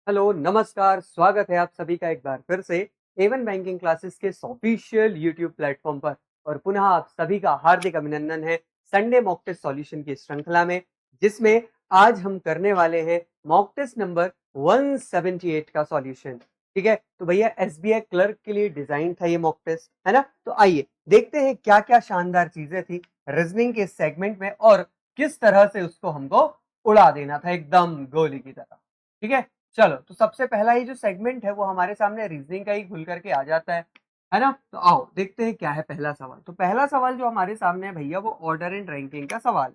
Hello, नमस्कार, स्वागत है आप सभी का एक बार फिर से एवन बैंकिंग क्लासेस के ऑफिशियल यूट्यूब प्लेटफॉर्म पर। और पुनः आप सभी का हार्दिक अभिनंदन है संडे मॉक टेस्ट सॉल्यूशन की श्रृंखला में, जिसमें आज हम करने वाले हैं मॉक टेस्ट नंबर 178 का सॉल्यूशन। ठीक है, तो भैया एसबीआई क्लर्क के लिए डिजाइन था ये मॉक टेस्ट, है ना। तो आइए देखते हैं क्या क्या शानदार चीजें थी रीजनिंग के सेगमेंट में और किस तरह से उसको हमको उड़ा देना था एकदम गोली की तरह। ठीक है, चलो तो सबसे पहला ही जो सेगमेंट है वो हमारे सामने रीजनिंग का ही खुल करके आ जाता है ना। तो आओ देखते हैं क्या है पहला सवाल। तो पहला सवाल जो हमारे सामने है भैया वो ऑर्डर एंड रैंकिंग का सवाल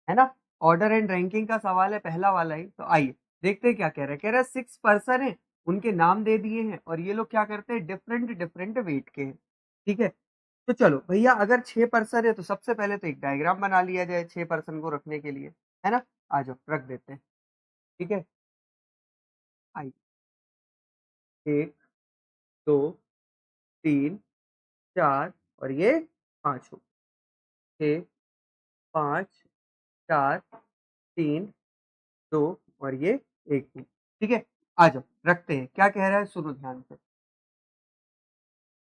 है ना। ऑर्डर एंड रैंकिंग का सवाल है पहला वाला ही। तो आइए देखते हैं क्या कह रहा है। कह रहा है 6 पर्सन है, उनके नाम दे दिए हैं और ये लोग क्या करते हैं, डिफरेंट डिफरेंट वेट के हैं। ठीक है, तो चलो भैया अगर 6 पर्सन है तो सबसे पहले तो एक डायग्राम बना लिया जाए 6 पर्सन को रखने के लिए, है ना। आ जाओ रख देते हैं। ठीक है, आइए 1 2 3 4 और ये 5 हो। 6 5 4 3 2 और ये 1 हो। ठीक है, आ जाओ रखते हैं। क्या कह रहा है सुनो ध्यान से।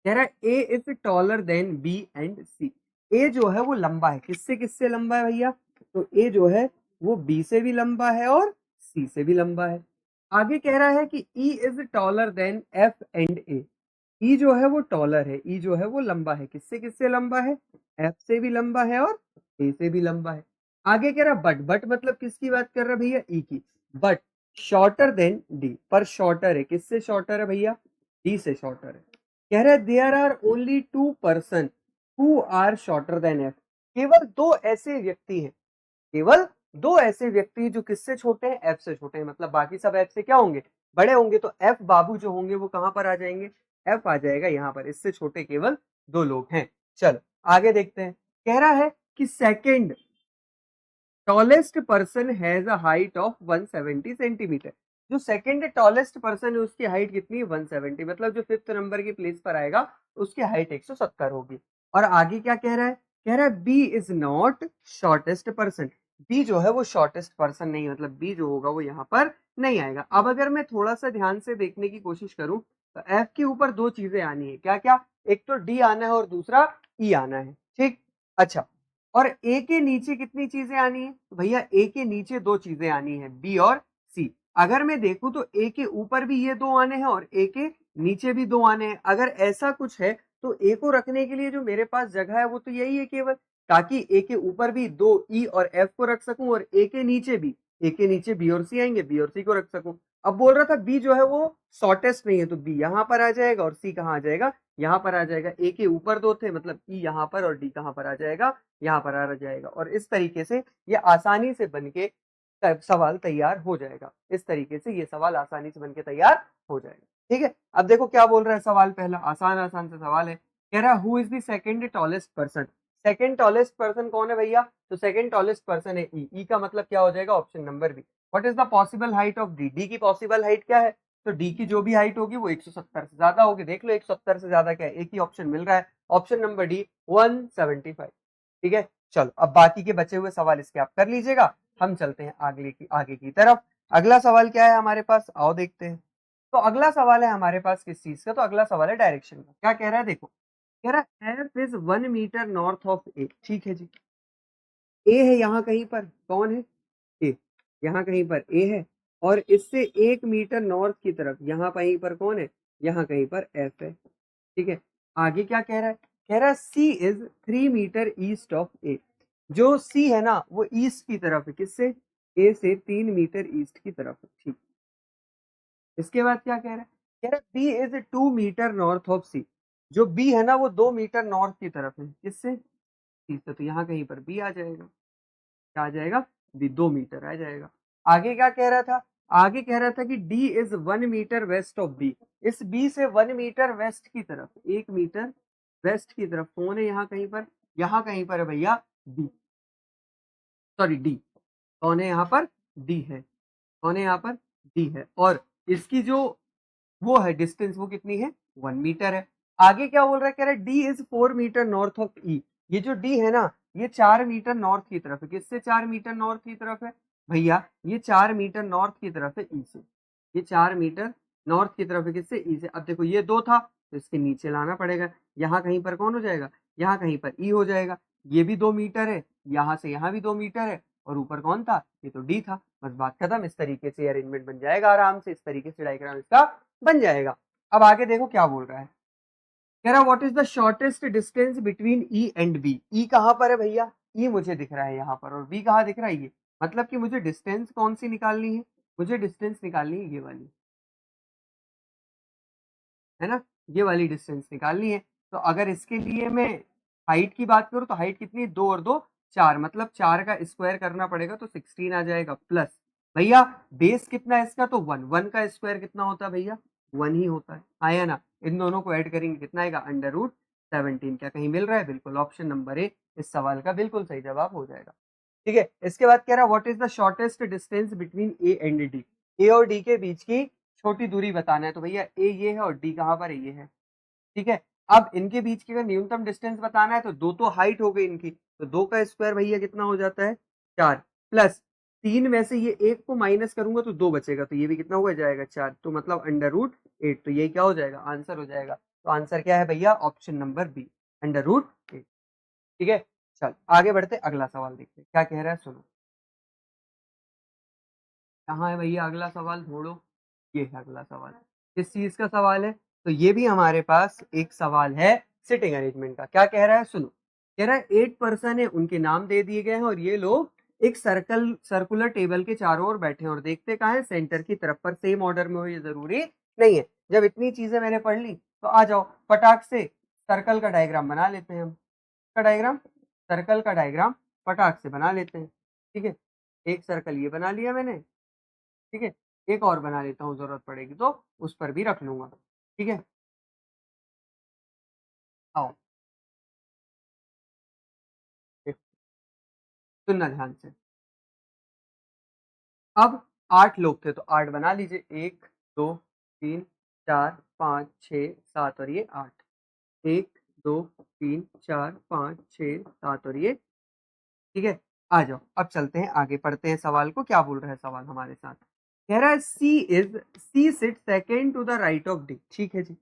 कह रहा है A is taller than B and C. A जो है वो लंबा है, किससे किससे लंबा है भैया। तो ए जो है वो बी से भी लंबा है और सी से भी लंबा है। आगे कह रहा है कि E is taller than F and A. E जो है वो टॉलर है, ई जो है वो लंबा है, किससे किससे लंबा है, एफ से भी लंबा है और ए से भी लंबा है। आगे कह रहा बट मतलब किसकी बात कर रहा है भैया, ई की। बट शॉर्टर देन डी, पर शॉर्टर है, किससे शॉर्टर है भैया, डी से शॉर्टर है। कह रहा है there are only 2 person who are shorter than F. केवल दो ऐसे व्यक्ति हैं, केवल दो ऐसे व्यक्ति जो किससे छोटे हैं, एफ से छोटे हैं। मतलब बाकी सब एफ से क्या होंगे, बड़े होंगे। तो एफ बाबू जो होंगे वो कहां पर आ जाएंगे, एफ आ जाएगा यहाँ पर। इससे छोटे केवल दो लोग हैं। चलो आगे देखते हैं। कह रहा है कि second tallest person has a height of 170 centimetre. जो सेकंड टॉलेस्ट पर्सन है उसकी हाइट कितनी है, 170। मतलब जो फिफ्थ नंबर की प्लेस पर आएगा उसकी हाइट 170 होगी। और आगे क्या कह रहा है, कह रहा है B is not shortest person. B जो है वो शॉर्टेस्ट पर्सन नहीं, मतलब बी जो होगा वो यहाँ पर नहीं आएगा। अब अगर मैं थोड़ा सा ध्यान से देखने की कोशिश करूं तो एफ के ऊपर दो चीजें आनी है, क्या क्या, एक तो डी आना है और दूसरा ई आना है। ठीक, अच्छा। और ए के नीचे कितनी चीजें आनी है, तो भैया ए के नीचे दो चीजें आनी है, बी और सी। अगर मैं देखूं तो ए के ऊपर भी ये दो आने हैं और ए के नीचे भी दो आने हैं। अगर ऐसा कुछ है तो ए को रखने के लिए जो मेरे पास जगह है वो तो यही है केवल, ताकि ए के ऊपर भी दो ई और एफ को रख सकूं और ए के नीचे भी, ए के नीचे बी और सी आएंगे, बी और सी को रख सकूं। अब बोल रहा था बी जो है वो शॉर्टेस्ट नहीं है, तो बी यहां पर आ जाएगा और सी कहां आ जाएगा, यहाँ पर आ जाएगा। ए के ऊपर दो थे मतलब ई यहाँ पर और डी कहां पर आ जाएगा, यहाँ पर आ जाएगा। और इस तरीके से ये आसानी से बनके सवाल तैयार हो जाएगा। इस तरीके से ये सवाल आसानी से बनके तैयार हो जाएगा। ठीक है, अब देखो क्या बोल रहा है सवाल। पहला आसान आसान से सवाल है। कह रहा है who is the second tallest person. Second tallest person कौन है भैया, तो सेकंड टॉलेस्ट पर्सन है ई। ई का मतलब क्या हो जाएगा, option number B. What is the possible height of D. D की पॉसिबल हाइट क्या है, तो डी की जो भी हाइट होगी वो 170 से ज्यादा होगी। देख लो 170 से ज्यादा क्या है, एक ही ऑप्शन मिल रहा है, ऑप्शन नंबर डी 175। ठीक है, चलो अब बाकी के बचे हुए सवाल इसके आप कर लीजिएगा। हम चलते हैं आगे की तरफ। अगला सवाल क्या है हमारे पास, आओ देखते हैं। तो अगला सवाल है हमारे पास किस चीज का, तो अगला सवाल है डायरेक्शन का। क्या कह रहा है देखो, कह रहा है F is 1 metre north of A. ठीक है जी, ए है यहाँ कहीं पर, कौन है, ए। यहाँ कहीं पर ए है और इससे 1 मीटर नॉर्थ की तरफ यहाँ कहीं पर कौन है, यहाँ कहीं पर एफ है। ठीक है, आगे क्या कह रहा है, कह रहा है सी इज 3 मीटर ईस्ट ऑफ ए। जो सी है ना वो ईस्ट की तरफ है, किससे, ए से 3 मीटर ईस्ट की तरफ है। ठीक, इसके बाद क्या कह रहा है, कह रहा है B is 2 metre north of C. जो बी है ना वो 2 मीटर नॉर्थ की तरफ है, किससे, सी से। तो यहाँ कहीं पर बी आ जाएगा, क्या आ जाएगा, बी 2 मीटर आ जाएगा। आगे क्या कह रहा था, आगे कह रहा था कि D is 1 metre west of B. इस बी से 1 मीटर वेस्ट की तरफ, 1 मीटर वेस्ट की तरफ कौन है, यहाँ कहीं पर, यहाँ कहीं पर है भैया डी, सॉरी डी। कौन है यहाँ पर, डी है। कौन है यहाँ पर, डी है। और इसकी जो वो है डिस्टेंस वो कितनी है, 1 मीटर है। आगे क्या बोल रहा है, कह रहा है D is 4 metre north of E. ये जो डी है ना ये 4 मीटर नॉर्थ की तरफ है, किससे 4 मीटर नॉर्थ की तरफ है भैया, ये 4 मीटर नॉर्थ की तरफ है ई से। ये 4 मीटर नॉर्थ की तरफ है, किससे, ई से। अब देखो ये 2 था तो इसके नीचे लाना पड़ेगा, यहाँ कहीं पर कौन हो जाएगा, यहाँ कहीं पर ई हो जाएगा। ये भी 2 मीटर है, यहाँ से यहाँ भी 2 मीटर है, और ऊपर कौन था, ये तो डी था। बस बात खत्म। इस तरीके से अरेंजमेंट बन जाएगा आराम से, इस तरीके से डायग्राम इसका बन जाएगा। अब आगे देखो क्या बोल रहा है, कह रहा what is the shortest distance between E and B. E कहाँ पर है भैया, ई मुझे दिख रहा है यहाँ पर, और बी कहाँ दिख रहा है, ये। मतलब कि मुझे डिस्टेंस कौन सी निकालनी है, मुझे डिस्टेंस निकालनी है ये वाली, है ना, ये वाली डिस्टेंस निकालनी है। तो अगर इसके लिए मैं हाइट की बात करूं तो हाइट कितनी है, 2 और 2 4, मतलब 4 का स्क्वायर करना पड़ेगा तो 16 आ जाएगा, प्लस भैया बेस कितना है इसका, तो 1, 1 का स्क्वायर कितना होता है भैया, 1 ही होता है, आया ना। इन दोनों को ऐड करेंगे कितना आएगा, √17। क्या कहीं मिल रहा है, बिल्कुल ऑप्शन नंबर ए इस सवाल का बिल्कुल सही जवाब हो जाएगा। ठीक है, इसके बाद कह रहा what is the shortest distance between A and D. A और डी के बीच की छोटी दूरी बताना है, तो भैया ए ये है और डी कहाँ पर है, ये है। ठीक है, अब इनके बीच की अगर न्यूनतम डिस्टेंस बताना है तो 2 तो हाइट हो गई इनकी, तो 2 का स्क्वायर भैया कितना हो जाता है, 4, प्लस 3 में से ये 1 को माइनस करूंगा तो 2 बचेगा, तो ये भी कितना हो जाएगा, 4, तो मतलब √8। तो ये क्या हो जाएगा, आंसर हो जाएगा। तो आंसर क्या है भैया, ऑप्शन नंबर बी, √8। ठीक है, चल आगे बढ़ते, अगला सवाल देखते क्या कह रहा है, सुनो। कहाँ है भैया अगला सवाल, ढूंढो, ये है अगला सवाल। किस चीज का सवाल है, तो ये भी हमारे पास एक सवाल है सिटिंग अरेंजमेंट का। क्या कह रहा है, सुनो। कह रहा है 8 पर्सन है, उनके नाम दे दिए गए हैं, और ये लोग एक सर्कुलर टेबल के चारों ओर बैठे हैं, और देखते कहाँ है, सेंटर की तरफ पर। सेम ऑर्डर में हो ये जरूरी नहीं है। जब इतनी चीजें मैंने पढ़ ली तो आ जाओ फटाक से सर्कल का डायग्राम बना लेते हैं हम। का डायग्राम, सर्कल का डायग्राम फटाक से बना लेते हैं। ठीक है, एक सर्कल ये बना लिया मैंने। ठीक है, एक और बना लेता हूँ, जरूरत पड़ेगी तो उस पर भी रख लूंगा। ठीक है, आओ देखो, सुनना ध्यान से। अब 8 लोग थे तो 8 बना लीजिए, 1 2 3 4 5 6 7 और ये 8, 1 2 3 4 5 6 7 और ये। ठीक है, आ जाओ अब चलते हैं आगे, पढ़ते हैं सवाल को। क्या बोल रहा है सवाल हमारे साथ, कह रहा है C sit second to the right of D. ठीक है जी,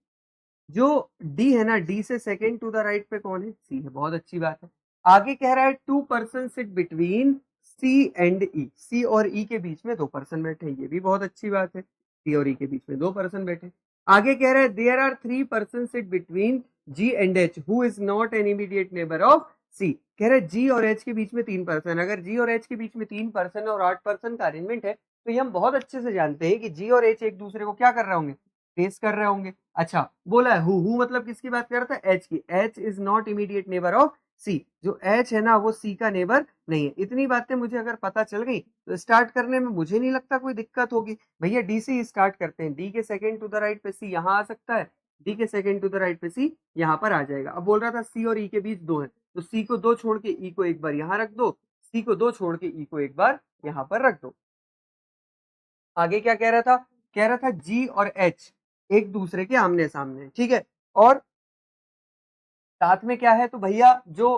जो डी है ना, डी से सेकेंड टू द राइट पे कौन है, सी है, बहुत अच्छी बात है। आगे कह रहा है 2 person sit between C and E. C और ई के बीच में 2 पर्सन बैठे, ये भी बहुत अच्छी बात है, सी और ई के बीच में 2 पर्सन बैठे। आगे कह रहा है there are 3 person sit between G and H who is not an immediate neighbour of C. कह रहा है जी और एच के बीच में 3 पर्सन। अगर जी और एच के बीच में 3 पर्सन और 8 पर्सन का अरेंजमेंट है तो ये हम बहुत अच्छे से जानते हैं कि जी और एच एक दूसरे को क्या कर रहे होंगे, फेस कर रहे होंगे। अच्छा, बोला है हु मतलब किसकी बात कर रहा था, एच की। H is not immediate neighbour of C, जो एच है ना वो सी का नेबर नहीं है। इतनी बातें मुझे अगर पता चल गई तो स्टार्ट करने में मुझे नहीं लगता कोई दिक्कत होगी। भैया डी से ही स्टार्ट करते हैं, डी के सेकंड टू द राइट पे सी यहाँ आ सकता है, डी के सेकंड टू द राइट पे सी यहाँ पर आ जाएगा। अब बोल रहा था सी और ई के बीच 2 है, तो सी को 2 छोड़ के ई को एक बार यहाँ रख दो, सी को 2 छोड़ के ई को एक बार यहाँ पर रख दो। आगे क्या कह रहा था, कह रहा था जी और एच एक दूसरे के आमने सामने। ठीक है, और साथ में क्या है, तो भैया जो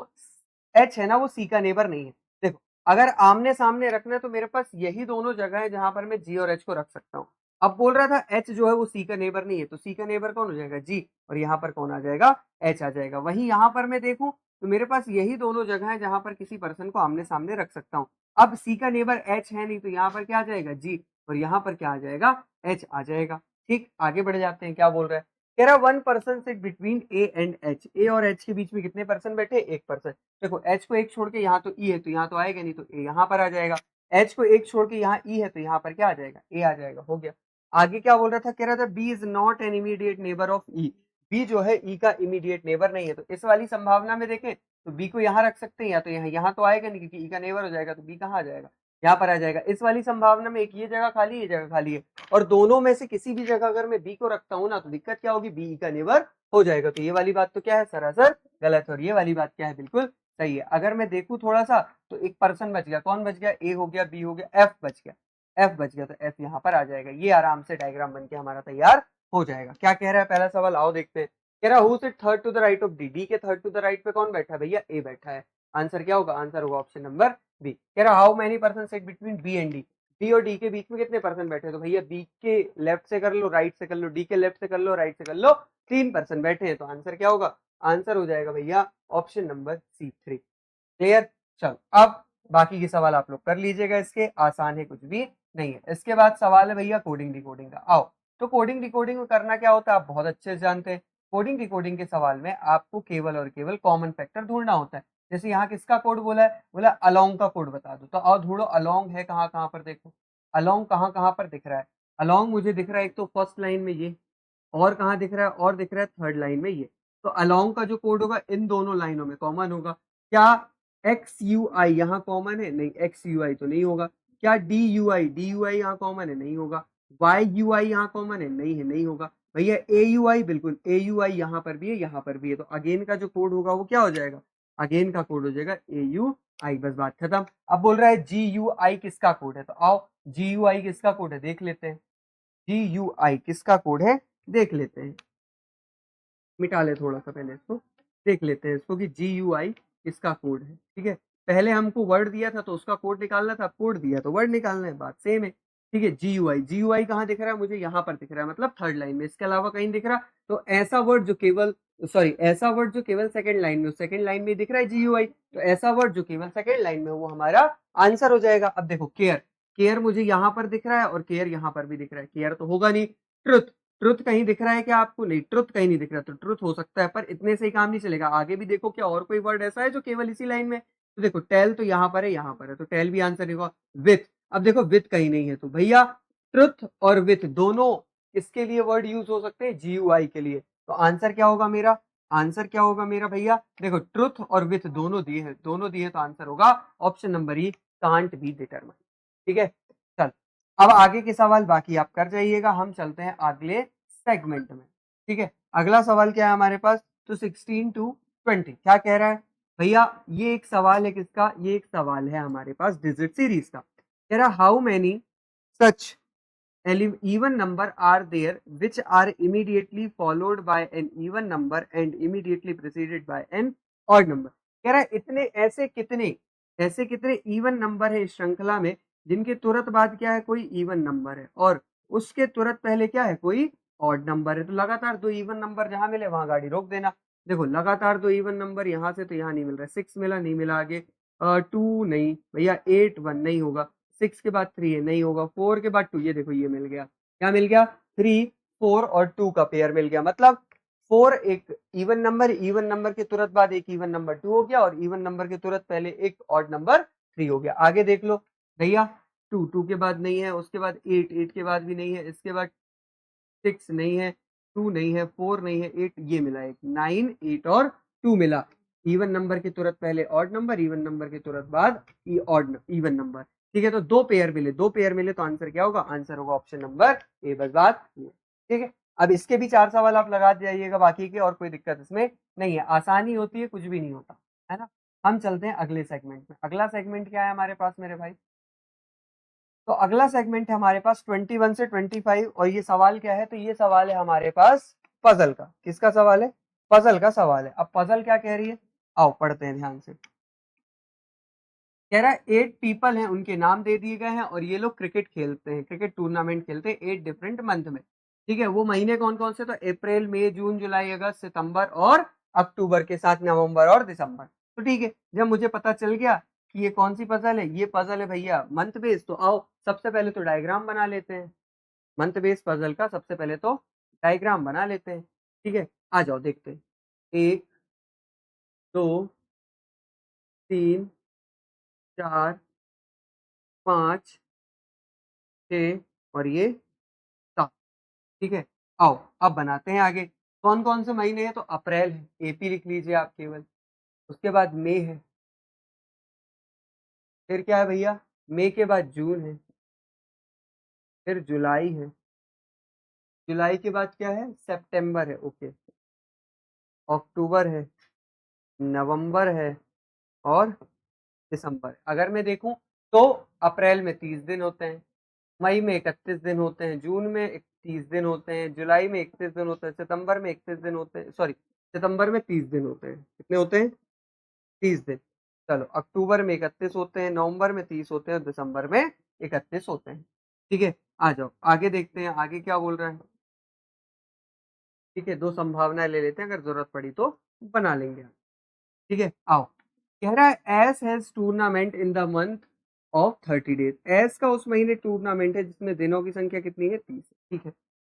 एच है ना वो सी का नेबर नहीं है। देखो, अगर आमने सामने रखना है तो मेरे पास यही दोनों जगह है जहां पर मैं जी और एच को रख सकता हूँ। अब बोल रहा था एच जो है वो सी का नेबर नहीं है, तो सी का नेबर कौन हो जाएगा, जी, और यहाँ पर कौन आ जाएगा, एच आ जाएगा। वहीं यहाँ पर मैं देखूं तो मेरे पास यही दोनों जगह है जहां पर किसी पर्सन को आमने सामने रख सकता हूँ। अब सी का नेबर एच है नहीं, तो यहाँ पर क्या आ जाएगा, जी, और यहाँ पर क्या आ जाएगा, एच आ जाएगा। ठीक, आगे बढ़ जाते हैं। क्या बोल रहा है, कह रहा 1 person sit between A and H. A और एच के बीच में कितने पर्सन बैठे, 1 पर्सन। देखो एच को 1 छोड़ के यहाँ तो ई है, तो यहाँ तो आएगा नहीं, तो ए यहाँ पर आ जाएगा। एच को 1 छोड़ के यहाँ ई है, तो यहाँ पर क्या आ जाएगा, ए आ जाएगा, हो गया। आगे क्या बोल रहा था, कह रहा था B is not an immediate neighbour of E. B जो है ई का इमीडिएट नेबर नहीं है, तो इस वाली संभावना में देखें तो बी को यहाँ रख सकते हैं, या तो यहाँ तो आएगा नहीं क्योंकि ई का नेबर हो जाएगा, तो बी कहाँ आ जाएगा, यहाँ पर आ जाएगा। इस वाली संभावना में एक ये जगह खाली, ये जगह खाली है, और दोनों में से किसी भी जगह अगर मैं बी को रखता हूँ ना तो दिक्कत क्या होगी, बी का नेबर हो जाएगा। तो ये वाली बात तो क्या है, सरासर गलत है, और ये वाली बात क्या है, बिल्कुल सही है। अगर मैं देखूं थोड़ा सा तो एक पर्सन बच गया, कौन बच गया, ए हो गया, बी हो गया, एफ बच गया। एफ बच गया तो एफ यहाँ पर आ जाएगा। ये आराम से डायग्राम बन के हमारा तैयार हो जाएगा। क्या कह रहा है पहला सवाल, आओ देखते हैं। कह रहा who sit third to the right of D. D के थर्ड टू द राइट पे कौन बैठा है भैया, ए बैठा है। आंसर क्या होगा, आंसर होगा ऑप्शन नंबर बी। कह रहा how many person sit between B and D. B और डी के बीच में कितने पर्सन बैठे हैं, तो भैया बी के लेफ्ट से कर लो, राइट से कर लो, डी के लेफ्ट से कर लो, राइट से कर लो, 3 पर्सन बैठे हैं, तो आंसर क्या होगा, आंसर हो जाएगा भैया ऑप्शन नंबर C3। क्लियर। चलो अब बाकी के सवाल आप लोग कर लीजिएगा, इसके आसान है, कुछ भी नहीं है। इसके बाद सवाल है भैया कोडिंग डिकोडिंग का। आओ, तो कोडिंग डिकोडिंग में करना क्या होता है आप बहुत अच्छे से जानते हैं। कोडिंग डिकोडिंग के सवाल में आपको केवल और केवल कॉमन फैक्टर ढूंढना होता है। जैसे यहाँ किसका कोड बोला है, बोला अलोंग का कोड बता दो, तो आओ ढूंढो अलोंग है कहाँ कहाँ पर, देखो अलोंग कहाँ कहाँ पर दिख रहा है। अलोंग मुझे दिख रहा है एक तो फर्स्ट लाइन में ये, और कहाँ दिख रहा है, और दिख रहा है थर्ड लाइन में ये। तो अलोंग का जो कोड होगा इन दोनों लाइनों में कॉमन होगा। क्या एक्स यू आई यहाँ कॉमन है, नहीं एक्स यू आई तो नहीं होगा। क्या डी यू आई यहाँ कॉमन है, नहीं होगा। वाई यू आई यहाँ कॉमन है, नहीं होगा। भैया ए यू आई, बिल्कुल ए यू आई यहाँ पर भी है, यहाँ पर भी है, तो अगेन का जो कोड होगा वो क्या हो जाएगा, अगेन का कोड हो जाएगा ए यू आई, बस बात खत्म। अब बोल रहा है जी यू आई किसका कोड है, तो आओ जी यू आई किसका कोड है देख लेते हैं। जी यू आई किसका कोड है देख लेते हैं, मिटा ले थोड़ा सा पहले इसको, देख लेते हैं इसको कि जी यू आई किसका कोड है। ठीक है, पहले हमको वर्ड दिया था तो उसका कोड निकालना था, कोड दिया तो वर्ड निकालना है, बात सेम है। ठीक है, जी यू आई कहाँ दिख रहा है मुझे, यहाँ पर दिख रहा है, मतलब थर्ड लाइन में, इसके अलावा कहीं दिख रहा। तो ऐसा वर्ड जो केवल ऐसा वर्ड जो केवल सेकंड लाइन में, सेकंड लाइन में दिख रहा है जी यू आई, तो ऐसा वर्ड जो केवल सेकंड लाइन में वो हमारा आंसर हो जाएगा। अब देखो केयर, केयर मुझे यहाँ पर दिख रहा है और केयर यहाँ पर भी दिख रहा है, केयर तो होगा नहीं। ट्रुथ, ट्रुथ कहीं दिख रहा है क्या आपको, नहीं ट्रुथ कहीं नहीं दिख रहा, तो ट्रुथ हो सकता है, पर इतने से ही काम नहीं चलेगा, आगे भी देखो क्या और कोई वर्ड ऐसा है जो केवल इसी लाइन में। तो देखो टेल तो यहाँ पर है, यहाँ पर है, तो टेल भी आंसर होगा। विथ, अब देखो विथ कहीं नहीं है, तो भैया ट्रुथ और विथ दोनों इसके लिए वर्ड यूज हो सकते हैं जीयूआई के लिए, तो आंसर क्या होगा मेरा, आंसर क्या होगा मेरा भैया, देखो ट्रुथ और विथ दोनों दिए हैं, दोनों दिए, तो आंसर होगा option number E, can't be determine. ठीक है, चल अब आगे के सवाल बाकी आप कर जाइएगा, हम चलते हैं अगले सेगमेंट में। ठीक है, अगला सवाल क्या है हमारे पास, तो 16 to 20 क्या कह रहा है भैया, ये एक सवाल है किसका, ये एक सवाल है हमारे पास डिजिट सीरीज का। कह रहा how many such even number are there which are immediately followed by an even number and immediately preceded by an odd number। कह रहा है इतने ऐसे कितने इवन नंबर है इस श्रृंखला में जिनके तुरंत बाद क्या है कोई इवन नंबर है और उसके तुरंत पहले क्या है कोई ऑड नंबर है। तो लगातार दो इवन नंबर जहां मिले वहां गाड़ी रोक देना। देखो लगातार दो इवन नंबर यहाँ से तो यहाँ नहीं मिल रहा है, 6 मिला नहीं मिला, आगे 2 नहीं भैया, 8 1 नहीं होगा, 6 के बाद 3 है नहीं होगा, 4 के बाद 2, ये देखो ये मिल गया, क्या मिल गया 3 4 और 2 का पेयर मिल गया। मतलब 4 एक इवन नंबर के तुरंत बाद एक इवन नंबर 2 हो गया और इवन नंबर के तुरंत पहले एक ऑड नंबर 3 हो गया। आगे देख लो भैया 2 के बाद नहीं है, उसके बाद 8 के बाद भी नहीं है, इसके बाद 6 नहीं है, 2 नहीं है, 4 नहीं है, 8 ये मिला, एक 9 8 और 2 मिला। इवन नंबर के तुरंत पहले ऑड नंबर, इवन नंबर के तुरंत बाद ऑड इवन नंबर। ठीक है, तो दो पेयर मिले तो आंसर क्या होगा, आंसर होगा ऑप्शन नंबर ए, बस बात। ठीक है, अब इसके भी 4 सवाल आप लगा जाइएगा बाकी के, और कोई दिक्कत इसमें नहीं है, आसानी होती है, कुछ भी नहीं होता है ना। हम चलते हैं अगले सेगमेंट में। अगला सेगमेंट क्या है हमारे पास मेरे भाई, तो अगला सेगमेंट है हमारे पास 21 से 25 और ये सवाल क्या है, तो ये सवाल है हमारे पास पजल का। किसका सवाल है, पजल का सवाल है। अब पजल क्या कह रही है, आओ पढ़ते हैं ध्यान से। कह रहा है 8 पीपल हैं, उनके नाम दे दिए गए हैं और ये लोग क्रिकेट खेलते हैं, क्रिकेट टूर्नामेंट खेलते हैं 8 डिफरेंट मंथ में। ठीक है, वो महीने कौन कौन से, तो अप्रैल मई जून जुलाई अगस्त सितंबर और अक्टूबर के साथ नवंबर और दिसंबर। तो ठीक है, जब मुझे पता चल गया कि ये कौन सी पजल है, ये पजल है भैया मंथ बेस्ड, तो आओ सबसे पहले तो डायग्राम बना लेते हैं। मंथ बेस्ड पजल का सबसे पहले तो डायग्राम बना लेते हैं। ठीक है, आ जाओ देखते हैं, 1 2 3 4 5 6 और ये 7। ठीक है, आओ अब बनाते हैं आगे। कौन कौन से महीने हैं, तो अप्रैल है, एपी लिख लीजिए आप केवल। उसके बाद मई है, फिर क्या है भैया, मई के बाद जून है, फिर जुलाई है, जुलाई के बाद क्या है सितंबर है, ओके, अक्टूबर है, नवंबर है और दिसंबर। अगर मैं देखूं तो अप्रैल में 30 दिन होते हैं, मई में 31 दिन होते हैं, जून में 30 दिन होते हैं, जुलाई में 31 दिन होते हैं, सितंबर में 31 दिन होते हैं, सॉरी सितंबर में 30 दिन होते हैं। कितने होते हैं, 30 दिन। चलो अक्टूबर में 31 होते हैं, नवंबर में 30 होते हैं, दिसंबर में 31 होते हैं। ठीक है, आ जाओ आगे देखते हैं आगे क्या बोल रहा है। ठीक है, 2 संभावनाएं ले लेते हैं, अगर जरूरत पड़ी तो बना लेंगे। ठीक है, आओ। कह रहा है S has tournament in the month of 30 days. S का उस महीने टूर्नामेंट है जिसमें दिनों की संख्या कितनी है, 30। ठीक है,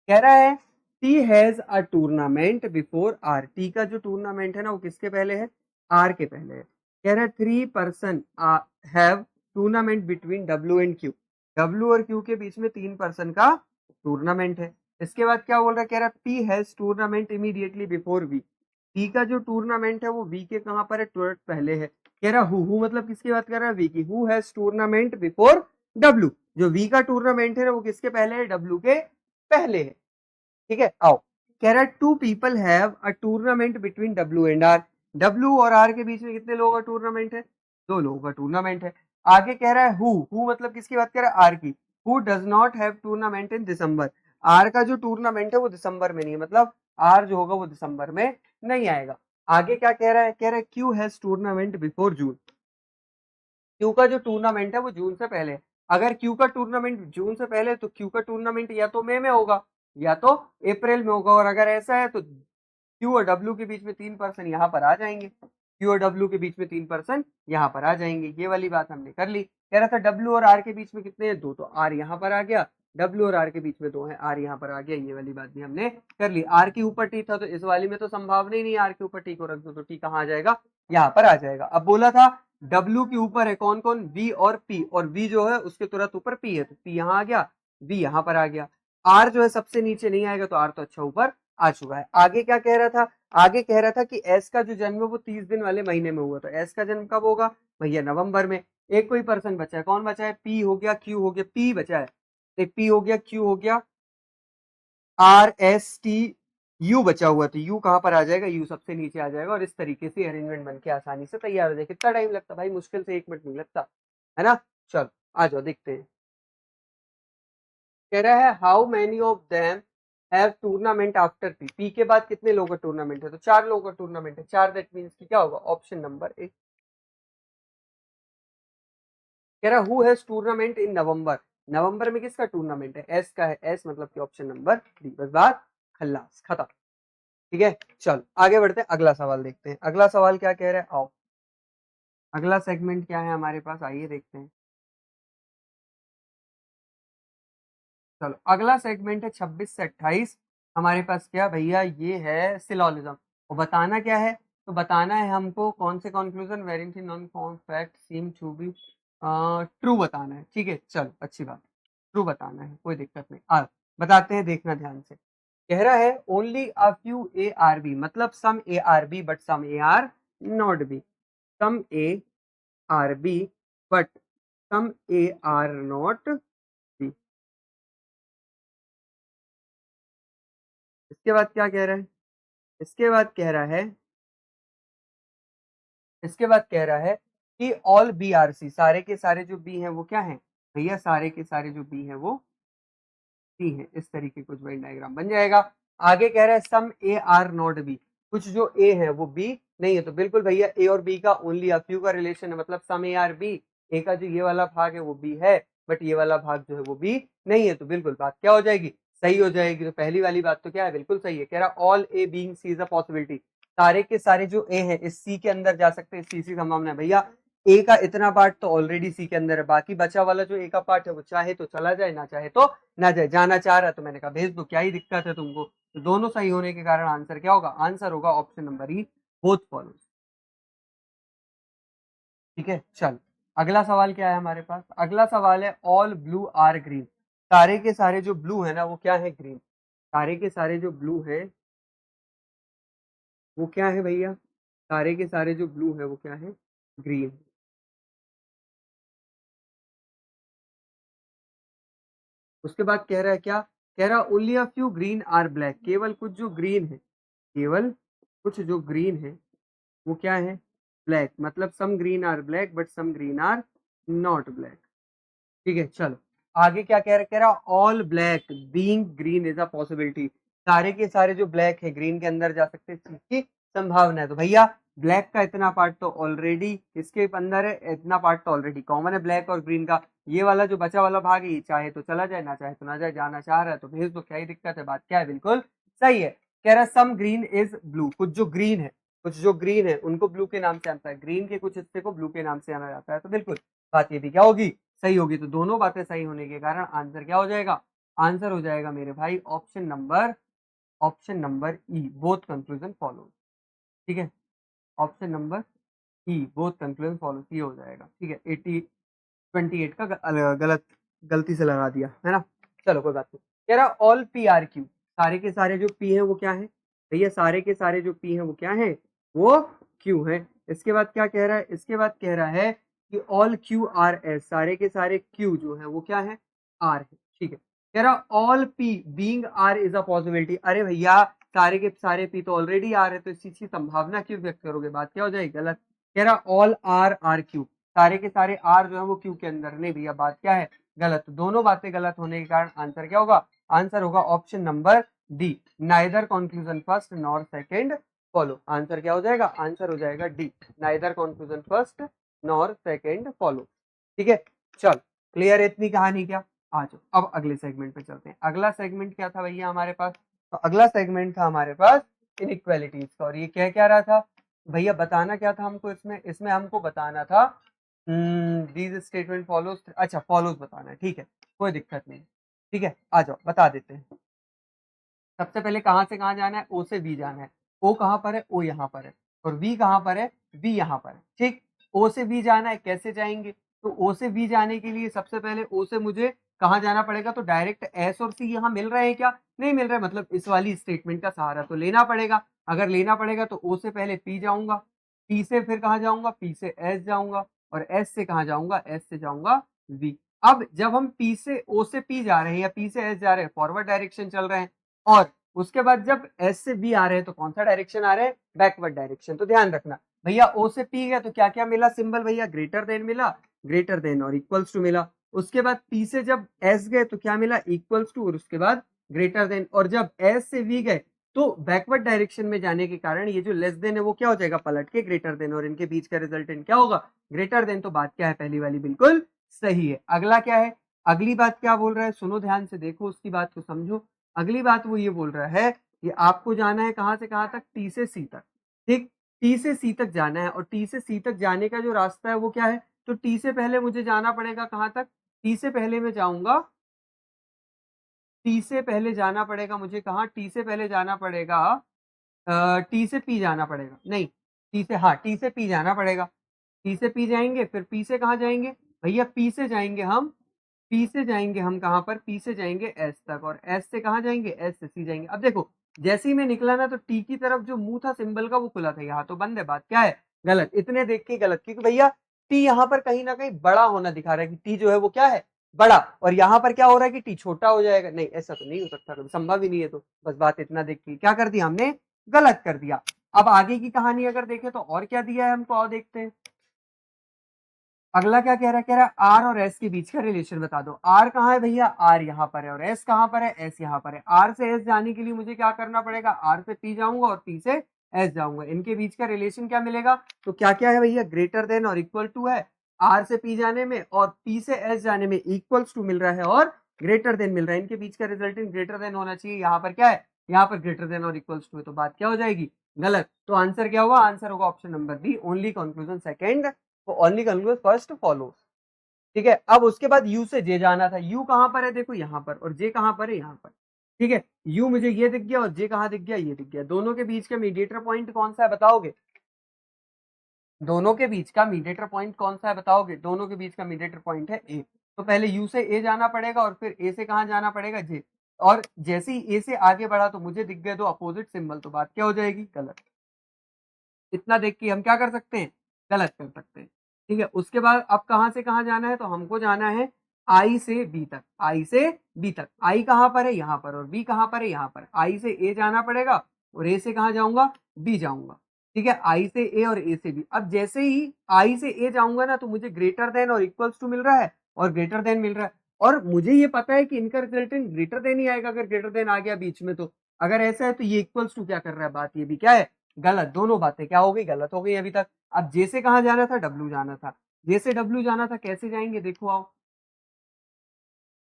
कह रहा है T has a tournament before R. T का जो टूर्नामेंट है ना वो किसके पहले है, आर के पहले है। कह रहा है 3 person have tournament between W and Q. W और क्यू के बीच में 3 पर्सन का टूर्नामेंट है। इसके बाद क्या बोल रहा है, कह रहा है P has tournament immediately before V. P का जो टूर्नामेंट है वो वी के कहां पर है, टूर्नामेंट पहले है। कह रहा हु मतलब किसकी बात कर रहा है, वी की। Who has tournament before W. जो वी का टूर्नामेंट है ना वो किसके पहले है, डब्ल्यू के पहले है। ठीक है, आओ। कह रहा है 2 people have a tournament between W and R. W और आर के बीच में कितने लोगों का टूर्नामेंट है, 2 लोगों का टूर्नामेंट है। आगे कह रहा है हु मतलब किसकी बात कर रहा है, आर की। Who does not have tournament in December. R का जो टूर्नामेंट है वो दिसंबर में नहीं है, मतलब आर जो होगा वो दिसंबर में नहीं आएगा। आगे क्या कह रहा है, कह रहा है Q has tournament before June. Q का जो टूर्नामेंट है वो जून से पहले है। अगर क्यू का टूर्नामेंट जून से पहले तो क्यू का टूर्नामेंट या तो मई में होगा या तो अप्रैल में होगा। और अगर ऐसा है तो क्यू और डब्ल्यू के बीच में 3 पर्सन यहाँ पर आ जाएंगे। क्यू और डब्ल्यू के बीच में 3 पर्सन यहाँ पर आ जाएंगे। ये वाली बात हमने कर ली। कह रहा था डब्ल्यू और आर के बीच में कितने हैं, 2, तो आर यहाँ पर आ गया। डब्ल्यू और आर के बीच में 2 है, आर यहाँ पर आ गया। ये वाली बात भी हमने कर ली। आर के ऊपर टी था तो इस वाली में तो संभावना ही नहीं आर के ऊपर टी को रख दो, तो टी कहाँ आ जाएगा, यहाँ पर आ जाएगा। अब बोला था डब्ल्यू के ऊपर है कौन कौन, वी और पी, और वी जो है उसके तुरंत ऊपर पी है, तो पी यहाँ आ गया, वी यहाँ पर आ गया। आर जो है सबसे नीचे नहीं आएगा, तो आर तो अच्छा ऊपर आ चुका है। आगे क्या कह रहा था, आगे कह रहा था कि एस का जो जन्म है वो 30 दिन वाले महीने में हुआ। तो एस का जन्म कब होगा भैया, नवंबर में। एक कोई पर्सन बचा है, कौन बचा है, पी हो गया, क्यू हो गया, पी बचा है, एक पी हो गया, क्यू हो गया, आर एस टी यू बचा हुआ। तो यू कहां पर आ जाएगा, यू सबसे नीचे आ जाएगा। और इस तरीके से अरेंजमेंट बन के आसानी से तैयार हो जाए। कितना टाइम लगता भाई, मुश्किल से 1 मिनट नहीं लगता, है ना। चलो आ जाओ देखते हैं। कह रहा है how many of them have tournament after P. P के बाद कितने लोगों का टूर्नामेंट है, तो 4 लोगों का टूर्नामेंट है। 4 दैट मीन्स की क्या होगा, ऑप्शन नंबर ए। कह रहा हु हैज टूर्नामेंट इन नवंबर। नवंबर में किसका टूर्नामेंट है, एस का है। एस मतलब कि ऑप्शन नंबर डी। बस बात खल्लास खत्म। ठीक है, चल आगे बढ़ते हैं, अगला सवाल देखते हैं। अगला सवाल क्या कह रहा है, आओ। अगला सेगमेंट क्या है हमारे पास, आइए देखते हैं। चलो अगला सेगमेंट है 26 से 28। हमारे पास क्या भैया, ये है सिलोजिज्म। और बताना क्या है, तो बताना है हमको कौन से conclusion variant in known form fact seem to be true बताना है। ठीक है, चलो अच्छी बात, ट्रू बताना है, कोई दिक्कत नहीं। बताते हैं, देखना ध्यान से। कह रहा है only a few A are B, मतलब some A are B but some A are not B. Some A are B but some A are not B. इसके बाद क्या कह रहा है, इसके बाद कह रहा है, इसके बाद कह रहा है कि ऑल बी आर सी, सारे के सारे जो बी हैं वो क्या हैं भैया, सारे के सारे जो बी हैं वो सी हैं। इस तरीके कुछ वेन डायग्राम बन जाएगा। आगे कह रहा है सम ए आर नॉट बी, कुछ जो ए है वो बी नहीं है। तो बिल्कुल भैया ए और बी का ओनली अ फ्यू का रिलेशन है, मतलब सम ए आर बी। ए का जो ये वाला भाग है वो बी है, बट ये वाला भाग जो है वो बी नहीं है। तो बिल्कुल बात क्या हो जाएगी, सही हो जाएगी। तो पहली वाली बात तो क्या है, बिल्कुल सही है। कह रहा all A being C is a possibility, सारे के सारे जो ए है इस सी के अंदर जा सकते हैं, सी संभावना है भैया। ए का इतना पार्ट तो ऑलरेडी सी के अंदर है, बाकी बचा वाला जो ए का पार्ट है वो चाहे तो चला जाए, ना चाहे तो ना जाए। जाना चाह रहा है तो मैंने कहा भेज दो, क्या ही दिक्कत है तुमको। तो दोनों सही होने के कारण आंसर क्या होगा, आंसर होगा ऑप्शन नंबर ई, बोथ फॉलो। ठीक है, चल अगला सवाल क्या है हमारे पास। अगला सवाल है ऑल ब्लू आर ग्रीन, सारे के सारे जो ब्लू है ना वो क्या है, ग्रीन। सारे के सारे जो ब्लू है वो क्या है भैया, सारे के सारे जो ब्लू है वो क्या है, ग्रीन। उसके बाद कह रहा है क्या, कह रहा only a few green are black, केवल कुछ जो ग्रीन है, केवल कुछ जो ग्रीन है वो क्या है, ब्लैक। मतलब some green are black but some green are not black. ठीक है, चलो आगे क्या कह रहा है, कह रहा all black being green is a possibility, सारे के सारे जो ब्लैक है ग्रीन के अंदर जा सकते हैं, संभावना है। तो भैया ब्लैक का इतना पार्ट तो ऑलरेडी इसके अंदर है, इतना पार्ट तो ऑलरेडी कॉमन है ब्लैक और ग्रीन का। ये वाला जो बचा वाला भाग है, चाहे तो चला जाए, ना चाहे तो ना जाए, जाना चाह रहा है तो भेज दो, क्या ही दिक्कत है, बात क्या है, बिल्कुल सही है। कह रहा है सम ग्रीन इज ब्लू, कुछ जो ग्रीन है उनको ब्लू के नाम से आता है, ग्रीन के कुछ हिस्से को ब्लू के नाम से जाना जाता है। तो बिल्कुल बात ये भी क्या होगी, सही होगी। तो दोनों बातें सही होने के कारण आंसर क्या हो जाएगा, आंसर हो जाएगा मेरे भाई ऑप्शन नंबर ई, बोथ कंक्लूजन फॉलो। ठीक है, ऑप्शन नंबर ई, बोथ कंक्लूजन फॉलो, ये हो जाएगा। ठीक है, 28 का गलती से लगा दिया है ना, चलो कोई बात नहीं। कह रहा ऑल पी आर क्यू, सारे के सारे जो पी हैं वो क्या है भैया, सारे के सारे जो पी हैं वो क्या है, वो क्यू है। इसके बाद क्या कह रहा है, इसके बाद कह रहा है कि ऑल क्यू आर एस, सारे के सारे क्यू जो है वो क्या है, आर है। ठीक है, कह रहा all P being R is a possibility. अरे भैया सारे के सारे पी तो ऑलरेडी आर है, तो इस चीज की संभावना क्यों व्यक्त करोगे, बात क्या हो जाएगी, गलत। कह रहा ऑल आर आर क्यू, सारे के सारे आर जो है वो क्यू के अंदर, नहीं भैया बात क्या है, गलत। दोनों बातें गलत होने के कारण आंसर क्या होगा, आंसर होगा option number D, neither conclusion first nor second follow. Answer क्या हो जाएगा, आंसर हो जाएगा D, neither conclusion first nor second follow. ठीक है, चल क्लियर है इतनी कहानी क्या। आ जाओ अब अगले सेगमेंट पे चलते हैं। अगला सेगमेंट क्या था भैया हमारे पास, तो अगला सेगमेंट था हमारे पास इनइक्वालिटीज का। और ये क्या क्या रहा था भैया, बताना क्या था हमको इसमें, इसमें हमको बताना था दीज स्टेटमेंट फॉलोज, अच्छा फॉलोज बताना है, ठीक है कोई दिक्कत नहीं। ठीक है, आ जाओ बता देते हैं। सबसे पहले कहाँ से कहाँ जाना है, ओ से बी जाना है। ओ कहाँ पर है, ओ यहाँ पर है, और बी कहाँ पर है, बी यहाँ पर है। ठीक, ओ से बी जाना है, कैसे जाएंगे, तो ओ से बी जाने के लिए सबसे पहले ओ से मुझे कहाँ जाना पड़ेगा, तो डायरेक्ट एस और सी यहाँ मिल रहे हैं क्या, नहीं मिल रहे, मतलब इस वाली स्टेटमेंट का सहारा तो लेना पड़ेगा। अगर लेना पड़ेगा तो ओ से पहले पी जाऊंगा, पी से फिर कहाँ जाऊंगा, पी से एस जाऊंगा, और एस से कहाँ जाऊंगा, एस से जाऊंगा वी। अब जब हम पी से ओ से पी जा रहे हैं या पी से एस जा रहे हैं, फॉरवर्ड डायरेक्शन चल रहे हैं, और उसके बाद जब एस से बी आ रहे हैं तो कौन सा डायरेक्शन आ रहे हैं, बैकवर्ड डायरेक्शन। तो ध्यान रखना भैया, ओ से पी गया तो क्या क्या मिला सिंबल भैया, ग्रेटर देन मिला, ग्रेटर देन और इक्वल्स टू मिला। उसके बाद पी से जब एस गए तो क्या मिला, इक्वल्स टू, और उसके बाद ग्रेटर देन। और जब एस से वी गए तो बैकवर्ड डायरेक्शन में जाने के कारण ये जो लेस देन है वो क्या हो जाएगा, पलट के ग्रेटर देन, और इनके बीच का रिजल्टेंट क्या होगा, ग्रेटर देन। तो बात क्या है, पहली वाली बिल्कुल सही है। अगला क्या है, अगली बात क्या बोल रहा है, सुनो ध्यान से, देखो उसकी बात को समझो। अगली बात वो ये बोल रहा है कि आपको जाना है कहां से कहां तक, टी से सी तक। ठीक, टी से सी तक जाना है, और टी से सी तक जाने का जो रास्ता है वो क्या है, तो टी से पहले मुझे जाना पड़ेगा कहां तक, टी से पहले मैं जाऊंगा, टी से पहले जाना पड़ेगा मुझे कहा, टी से पहले जाना पड़ेगा टी से पी जाना पड़ेगा, नहीं टी से, हाँ टी से पी जाना पड़ेगा। टी से पी जाएंगे, फिर पी से कहाँ जाएंगे भैया, पी से जाएंगे हम, पी से जाएंगे हम कहाँ पर, पी से जाएंगे एस तक, और एस से कहाँ जाएंगे, एस से सी जाएंगे। अब देखो जैसे ही मैं निकला ना तो टी की तरफ जो मुंह था सिंबल का वो खुला था, यहाँ तो बंद है, बात क्या है, गलत। इतने देख के गलत, क्योंकि भैया टी यहाँ पर कहीं ना कहीं बड़ा होना दिखा रहा है कि टी जो है वो क्या है, बड़ा, और यहाँ पर क्या हो रहा है कि टी छोटा हो जाएगा, नहीं ऐसा तो नहीं हो सकता, कभी संभव ही नहीं है। तो बस बात इतना देख के क्या कर दिया हमने, गलत कर दिया। अब आगे की कहानी अगर देखें तो और क्या दिया है हमको, और देखते हैं। अगला क्या कह रहा है, कह रहा है आर और एस के बीच का रिलेशन बता दो। आर कहाँ है भैया, आर यहाँ पर है, और एस कहाँ पर है, एस यहाँ पर है। आर से एस जाने के लिए मुझे क्या करना पड़ेगा, आर से पी जाऊंगा और पी से एस जाऊंगा, इनके बीच का रिलेशन क्या मिलेगा, तो क्या क्या है भैया, ग्रेटर देन और इक्वल टू है। आर से पी जाने में और पी से एस जाने में इक्वल्स टू मिल रहा है और ग्रेटर देन मिल रहा है, इनके बीच का रिजल्टेंट ग्रेटर देन होना चाहिए। यहाँ पर क्या है, यहाँ पर ग्रेटर देन और इक्वल्स टू है, तो बात क्या हो जाएगी, गलत। तो आंसर क्या होगा, आंसर होगा option number B, only conclusion second, only conclusion first follows. ठीक है, अब उसके बाद यू से जे जाना था। यू कहां पर है, देखो यहां पर, और जे कहां पर है, यहां पर। ठीक है, यू मुझे ये दिख गया और जे कहां दिख गया, ये दिख गया। दोनों के बीच का मीडिएटर पॉइंट कौन सा है बताओगे, दोनों के बीच का मीडिएटर पॉइंट कौन सा है बताओगे, दोनों के बीच का मीडिएटर पॉइंट है ए। तो पहले यू से ए जाना पड़ेगा और फिर ए से कहां जाना पड़ेगा, जे। और जैसे ही ए से आगे बढ़ा तो मुझे दिख गए दो अपोजिट सिंबल, तो बात क्या हो जाएगी, गलत। इतना देख के हम क्या कर सकते हैं, गलत कर सकते हैं। ठीक है, उसके बाद अब कहां से कहां जाना है, तो हमको जाना है आई से बी तक, आई से बी तक। आई कहां पर है, यहाँ पर, और बी कहां पर है, यहाँ पर। आई से ए जाना पड़ेगा और ए से कहां जाऊंगा, बी जाऊंगा। ठीक है, आई से ए और ए से बी। अब जैसे ही आई से ए जाऊंगा ना तो मुझे ग्रेटर देन और इक्वल्स टू मिल रहा है और ग्रेटर देन मिल रहा है, और मुझे ये पता है कि इनका रिजल्टेंट ग्रेटर देन ही आएगा अगर ग्रेटर देन आ गया बीच में। तो अगर ऐसा है तो ये इक्वल्स टू क्या कर रहा है, बात ये भी क्या है, गलत, दोनों बातें क्या हो गई, गलत हो गई अभी तक। अब जे से कहाँ जाना था, डब्ल्यू जाना था। जे से डब्ल्यू जाना था, कैसे जाएंगे देखो आओ।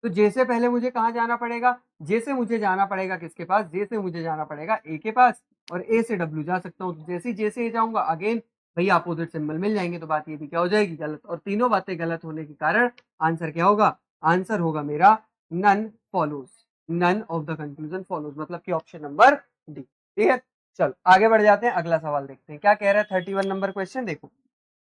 तो जे से पहले मुझे कहाँ जाना पड़ेगा, जे से मुझे जाना पड़ेगा किसके पास, जे से मुझे जाना पड़ेगा ए के पास, और ए से डब्ल्यू जा सकता हूँ। तो जैसे ही जे से ए जाऊंगा अगेन भैया अपोजिट सिंबल मिल जाएंगे, तो बात ये भी क्या हो जाएगी, गलत। और तीनों बातें गलत होने के कारण आंसर क्या होगा, आंसर होगा मेरा none follows, none of the conclusion follows, मतलब कि ऑप्शन नंबर डी। ठीक है, चलो आगे बढ़ जाते हैं, अगला सवाल देखते हैं क्या कह रहा है। 31 नंबर क्वेश्चन देखो,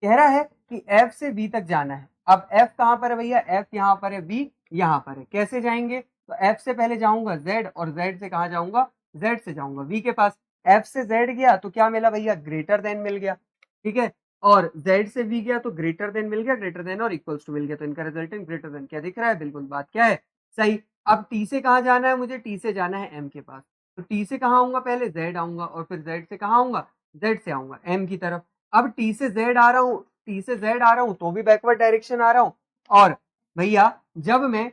कह रहा है कि F से B तक जाना है। अब F कहां पर है भैया, F यहाँ पर है, B यहाँ पर है, कैसे जाएंगे। तो F से पहले जाऊंगा Z, और Z से कहां जाऊंगा, Z से जाऊंगा V के पास। F से Z गया तो क्या मिला भैया, ग्रेटर देन मिल गया, ठीक है। और Z से V गया तो ग्रेटर देन मिल गया, ग्रेटर देन और इक्वल्स टू मिल गया, तो इनका रिजल्टेंट ग्रेटर देन क्या दिख रहा है, बिल्कुल बात क्या है, सही। अब T से कहां जाना है मुझे, T से जाना है M के पास। तो T से कहां आऊंगा, पहले Z आऊंगा, और फिर Z से कहां आऊंगा, Z से आऊंगा M की तरफ। अब T से Z आ रहा हूँ, T से Z आ रहा हूं तो भी बैकवर्ड डायरेक्शन आ रहा हूं, और भैया जब मैं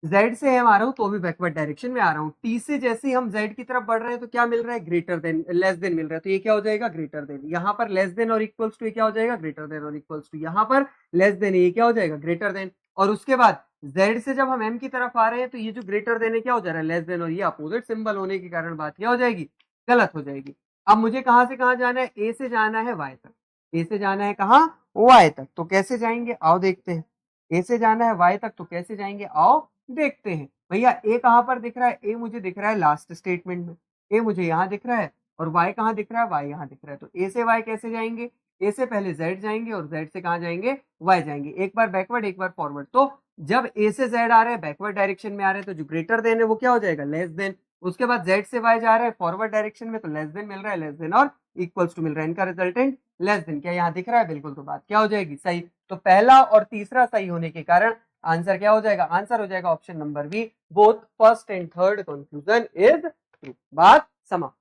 Z से M आ रहा हूं तो भी बैकवर्ड डायरेक्शन में आ रहा हूं। T से जैसे ही हम Z की तरफ बढ़ रहे हैं तो क्या मिल रहा है, ग्रेटर देन, लेस देन मिल रहा है, तो ये क्या हो जाएगा, ग्रेटर देन। यहाँ पर लेस देन और इक्वल्स टू ये क्या हो जाएगा, ग्रेटर देन और इक्वल्स टू, यहाँ पर लेस देन ये क्या हो जाएगा, ग्रेटर देन। और उसके बाद Z से जब हम M की तरफ आ रहे हैं तो ये जो ग्रेटर देन है क्या हो जा रहा है, लेस देन, और ये अपोजिट सिंबल होने के कारण बात क्या हो जाएगी, गलत हो जाएगी। अब मुझे कहां से कहां जाना है, ए से जाना है वाई तक, ए से जाना है कहां, वाई तक, तो कैसे जाएंगे आओ देखते हैं। ए से जाना है वाई तक तो कैसे जाएंगे आओ देखते हैं। भैया ए कहां पर दिख रहा है, ए मुझे दिख रहा है लास्ट स्टेटमेंट में, ए मुझे यहाँ दिख रहा है, और वाई कहाँ दिख रहा है, वाई यहाँ दिख रहा है। तो ए से वाई कैसे जाएंगे, ए से पहले जेड जाएंगे, और जेड से कहाँ जाएंगे, वाई जाएंगे, एक बार बैकवर्ड एक बार फॉरवर्ड। तो जब ए से जेड आ रहे हैं बैकवर्ड डायरेक्शन में आ रहे हैं तो जो ग्रेटर देन है वो क्या हो जाएगा, लेस देन। उसके बाद जेड से वाई जा रहा है फॉरवर्ड डायरेक्शन में तो लेस देन मिल रहा है, लेस देन और इक्वल्स टू मिल रहा है, इनका रिजल्टेंट लेस देन, क्या यहाँ दिख रहा है, बिल्कुल, तो बात क्या हो जाएगी, सही। तो पहला और तीसरा सही होने के कारण आंसर क्या हो जाएगा, आंसर हो जाएगा option number B, both first and third conclusion is true. बात समाप्त,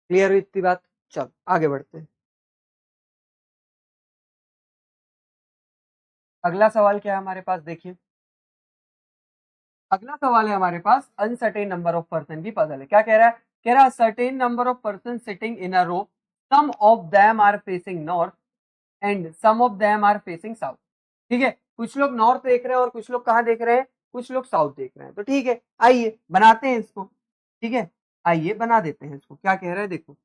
क्लियर हुई इतनी बात। चलो आगे बढ़ते हैं। अगला सवाल क्या है हमारे पास, देखिए अगला सवाल है हमारे पास, अनसर्टेन नंबर ऑफ पर्सन की पजल है। क्या कह रहा है, कह रहा है certain number of person sitting in a row, some of them are facing north and some of them are facing south. ठीक है, कुछ लोग नॉर्थ देख रहे हैं और कुछ लोग कहाँ देख रहे हैं, कुछ लोग साउथ देख रहे हैं। तो ठीक है, आइए बनाते हैं इसको, ठीक है, आइए बना देते हैं इसको। क्या कह रहे हैं देखो,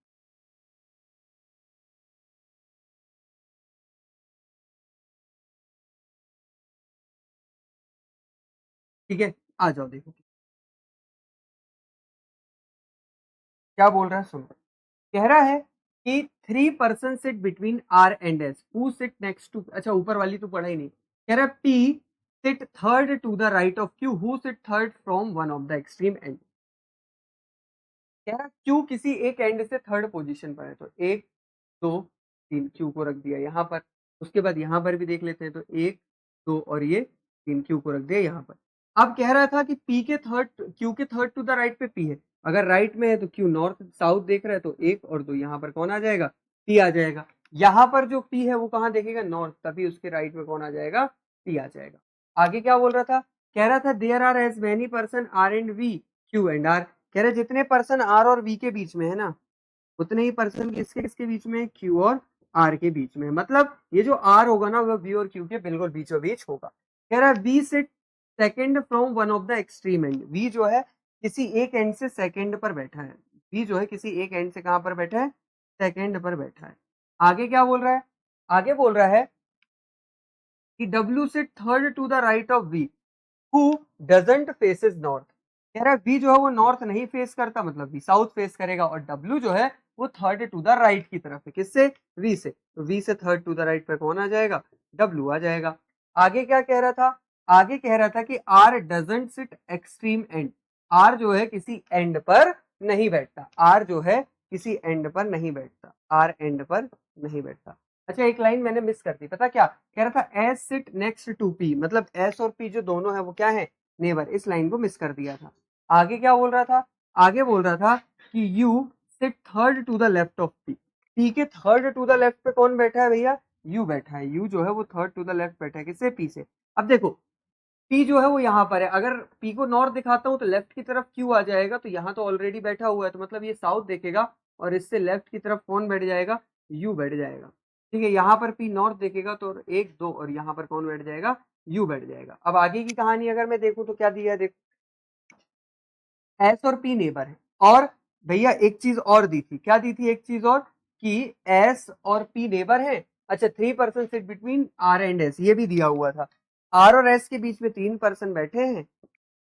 ठीक है, आ जाओ देखो क्या बोल रहा है, सुनो। कह रहा है कि 3 person sit between R and S, who sit next to, अच्छा ऊपर वाली तो पढ़ा ही नहीं। कह रहा है P sit third to the right of Q, who sit third from one of the extreme end. कह रहा क्यू किसी एक एंड से थर्ड पोजीशन पर है, तो एक दो तीन, क्यू को रख दिया यहाँ पर। उसके बाद यहाँ पर भी देख लेते हैं, तो एक दो और ये तीन, क्यू को रख दिया यहाँ पर। अब कह रहा था कि पी के थर्ड, क्यू के थर्ड टू द राइट पे पी है, अगर राइट में है तो क्यू नॉर्थ साउथ देख रहा है, तो एक और दो यहाँ पर कौन आ जाएगा, पी आ जाएगा। यहाँ पर जो पी है वो कहाँ देखेगा, नॉर्थ, तभी उसके राइट में कौन आ जाएगा, पी आ जाएगा। आगे क्या बोल रहा था, कह रहा था there are as many person R and V, Q and R. कह रहे जितने पर्सन आर और वी के बीच में है ना, उतने ही पर्सन किसके किसके बीच में, क्यू और आर के बीच में। मतलब ये जो आर होगा ना वो वी और क्यू के बिल्कुल बीचों बीच होगा। कह रहा है V sit second from one of the extreme end, V जो है किसी एक एंड से सेकंड पर बैठा है, वी जो है किसी एक एंड से कहां पर बैठा है, सेकंड पर बैठा है। आगे क्या बोल रहा है, आगे बोल रहा है कि W sit third to the right of V, who doesn't faces north. कह रहा है वी जो है वो नॉर्थ नहीं फेस करता, मतलब वी साउथ फेस करेगा, और डब्ल्यू जो है वो थर्ड टू द राइट की तरफ है, किससे, वी से। तो वी से थर्ड टू द राइट पे कौन आ जाएगा, डब्ल्यू आ जाएगा। आगे क्या कह रहा था, आगे कह रहा था कि R doesn't sit extreme end, R जो है किसी एंड पर नहीं बैठता, आर जो है किसी एंड पर नहीं बैठता, आर एंड पर नहीं बैठता। अच्छा एक लाइन मैंने मिस कर दी, पता क्या कह रहा था, S sit next to P, मतलब एस और पी जो दोनों है वो क्या है, नेबर। इस लाइन को मिस कर दिया था। आगे क्या बोल रहा था, आगे बोल रहा था कि U sit third to the left of P, P के थर्ड टू द लेफ्ट पे कौन बैठा है भैया, यू बैठा है, यू जो है वो थर्ड टू द लेफ्ट बैठा है, किससे, पी से। अब देखो P जो है वो यहाँ पर है, अगर P को नॉर्थ दिखाता हूँ तो लेफ्ट की तरफ Q आ जाएगा, तो यहाँ तो ऑलरेडी बैठा हुआ है, तो मतलब ये साउथ देखेगा और इससे लेफ्ट की तरफ कौन बैठ जाएगा, U बैठ जाएगा। ठीक है, यहाँ पर P नॉर्थ देखेगा तो 1 2 और यहाँ पर कौन बैठ जाएगा, U बैठ जाएगा। अब आगे की कहानी अगर मैं देखूँ तो क्या दिया है, देखो S और P नेबर है, और भैया एक चीज और दी थी, क्या दी थी एक चीज और, कि S और P नेबर है। अच्छा, 3% sit between R and S, ये भी दिया हुआ था। R और S के बीच में 3% बैठे हैं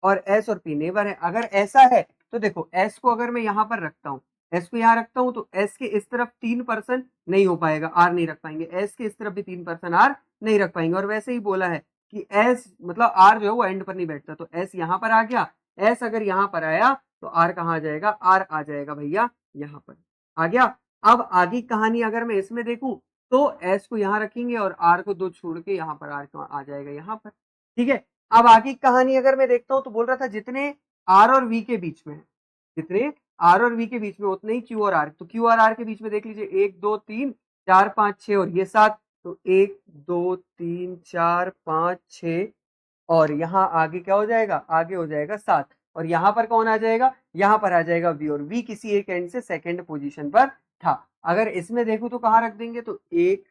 और S और P नेबर है। अगर ऐसा है तो देखो S को अगर मैं यहाँ पर रखता हूँ, S को यहाँ रखता हूँ तो S के इस तरफ 3% नहीं हो पाएगा, R नहीं रख पाएंगे, S के इस तरफ भी 3% R नहीं रख पाएंगे। और वैसे ही बोला है कि S मतलब R जो है वो एंड पर नहीं बैठता, तो S यहाँ पर आ गया, S अगर यहाँ पर आया तो R कहाँ आ जाएगा, R आ जाएगा भैया यहाँ पर आ गया। अब आगे कहानी अगर मैं इसमें देखूं तो S को यहाँ रखेंगे और R को 2 छोड़ के यहाँ पर R आ जाएगा यहाँ पर। ठीक है, अब आगे कहानी अगर मैं देखता हूं तो बोल रहा था जितने R और V के बीच में है, जितने R और V के बीच में उतने ही Q और R, तो Q और R के बीच में देख लीजिए 1 2 3 4 5 6 और ये 7, तो 1 2 3 4 5 6 और यहाँ आगे क्या हो जाएगा, आगे हो जाएगा 7 और यहाँ पर कौन आ जाएगा, यहाँ पर आ जाएगा V, और V किसी एक एंड से सेकंड पोजीशन पर था। अगर इसमें देखूं तो कहाँ रख देंगे, तो 1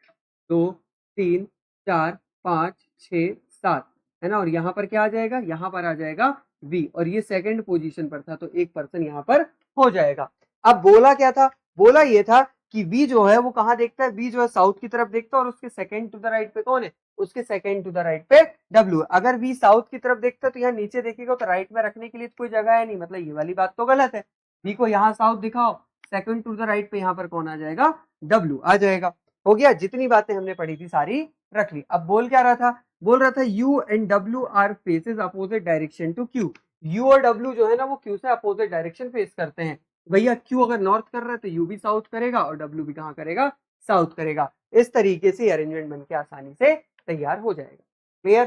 2 3 4 5 6 7 है ना, और यहाँ पर क्या आ जाएगा, यहाँ पर आ जाएगा V, और ये सेकंड पोजीशन पर था तो 1% यहाँ पर हो जाएगा। अब बोला क्या था, बोला ये था कि V जो है वो कहाँ देखता है, V जो है साउथ की तरफ देखता है और उसके सेकंड टू द राइट पे कौन है, उसके सेकंड टू द राइट पे W। अगर V साउथ की तरफ देखता है तो यहाँ नीचे देखेगा तो राइट में रखने के लिए कोई जगह है नहीं, मतलब ये वाली बात तो गलत है। V को यहाँ साउथ दिखाओ, सेकंड टू द राइट पे यहाँ पर कौन आ जाएगा, W आ जाएगा। हो गया, जितनी बातें हमने पढ़ी थी सारी रख ली। अब बोल क्या रहा था, बोल रहा था U and W are faces opposite direction to Q। U और W जो है ना वो Q से अपोजिट डायरेक्शन फेस करते हैं। भैया Q अगर नॉर्थ कर रहा है तो U भी साउथ करेगा और W भी कहाँ करेगा, साउथ करेगा। इस तरीके से अरेंजमेंट बन के आसानी से तैयार हो जाएगा। क्लियर,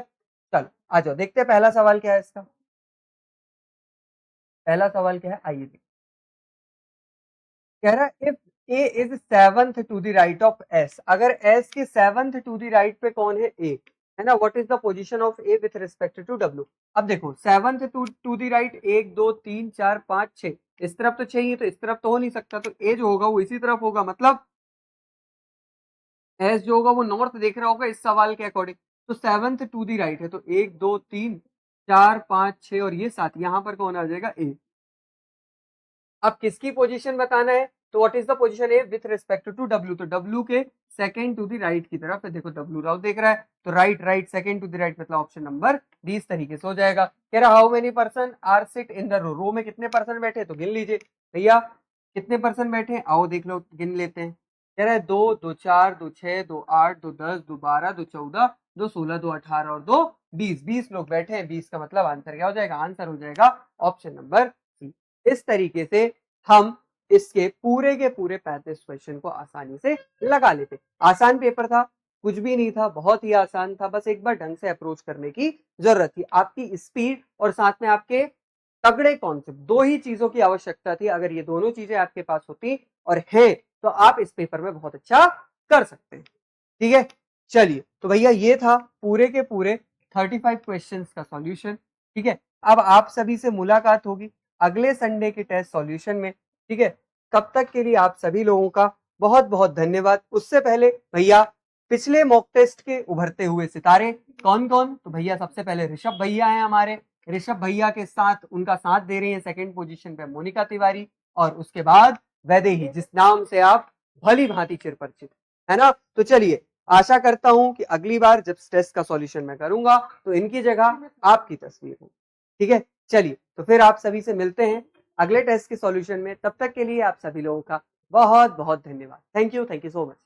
चलो आ जाओ देखते हैं पहला सवाल क्या है इसका। पहला सवाल क्या है, आइए देखते। कह रहा है if A is 7th to the right of S, अगर S के 7th टू द राइट पे कौन है A, है ना, what is the position of A with respect to W। अब देखो 7th टू द राइट 1 2 3 4 5 6, इस तरफ तो चाहिए तो इस तरफ तो हो नहीं सकता, तो A जो होगा वो इसी तरफ होगा, मतलब S जो होगा वो नॉर्थ देख रहा होगा इस सवाल के अकॉर्डिंग। तो 7th टू द राइट है तो 1 2 3 4 5 6 और ये 7, यहाँ पर कौन आ जाएगा, A। अब किसकी पोजीशन बताना है, तो what is the position A with respect to W, तो W के सेकंड टू द राइट की तरफ है। देखो W राउट देख रहा है तो right right second to the right, मतलब ऑप्शन नंबर डी इस तरीके से हो जाएगा। कह रहा how many person are sit in the row, row में कितने पर्सन बैठे, तो गिन लीजिए भैया कितने पर्सन बैठे, आओ देख लो गिन लेते हैं। कह रहा है 2 2 4 2 6 2 8 2 10 2 12 2 14 2 16 2 18 और 2 20, 20 लोग बैठे हैं। 20 का मतलब आंसर क्या हो जाएगा, आंसर हो जाएगा ऑप्शन नंबर सी। इस तरीके से हम इसके पूरे के पूरे 35 क्वेश्चन को आसानी से लगा लेते। आसान पेपर था, कुछ भी नहीं था, बहुत ही आसान था, बस एक बार ढंग से अप्रोच करने की जरूरत थी। आपकी स्पीड और साथ में आपके तगड़े कॉन्सेप्ट, दो ही चीजों की आवश्यकता थी। अगर ये दोनों चीजें आपके पास होती और है तो आप इस पेपर में बहुत अच्छा कर सकते हैं। ठीक है, चलिए तो भैया ये था पूरे के पूरे 35 क्वेश्चंस का सॉल्यूशन। ठीक है, अब आप सभी से मुलाकात होगी अगले संडे के टेस्ट सॉल्यूशन में। ठीक है, तब तक के लिए आप सभी लोगों का बहुत बहुत धन्यवाद। उससे पहले भैया पिछले मॉक टेस्ट के उभरते हुए सितारे कौन कौन, तो भैया सबसे पहले ऋषभ भैया हैं हमारे, ऋषभ भैया के साथ उनका साथ दे रही है सेकंड पोजीशन पे मोनिका तिवारी, और उसके बाद वैदेही जिस नाम से आप भली भांति चिरपरिचित है ना। तो चलिए आशा करता हूं कि अगली बार जब टेस्ट का सॉल्यूशन मैं करूंगा तो इनकी जगह आपकी तस्वीर हो। ठीक है, चलिए तो फिर आप सभी से मिलते हैं अगले टेस्ट के सॉल्यूशन में। तब तक के लिए आप सभी लोगों का बहुत बहुत धन्यवाद। Thank you so much.